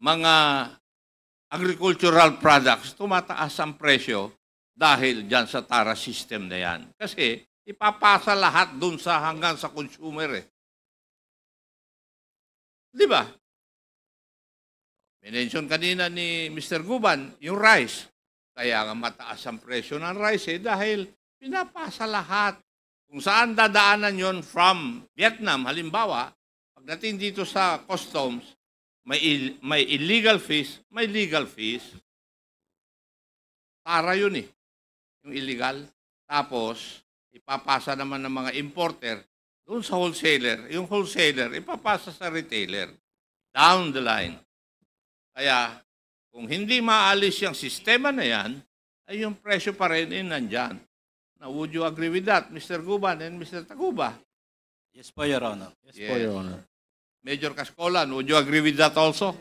mga agricultural products, tumataas ang presyo dahil dyan sa tara system na yan. Kasi ipapasa lahat dun sa hanggang sa consumer eh. Di ba? Minention kanina ni Mr. Guban, yung rice. Kaya nga mataas ang presyo ng rice dahil pinapasa lahat. Kung saan dadaanan yon from Vietnam, halimbawa, pagdating dito sa customs, may illegal fees, may legal fees. Tara yun eh, yung illegal. Tapos, ipapasa naman ng mga importer doon sa wholesaler. Yung wholesaler, ipapasa sa retailer. Down the line. Kaya, kung hindi maalis yung sistema na yan, ay yung presyo pa rin nandyan. Now, would you agree with that, Mr. Guban and Mr. Taguba? Yes po, Your Honor. Yes po, Your Honor. Major Cascolan, would you agree with that also?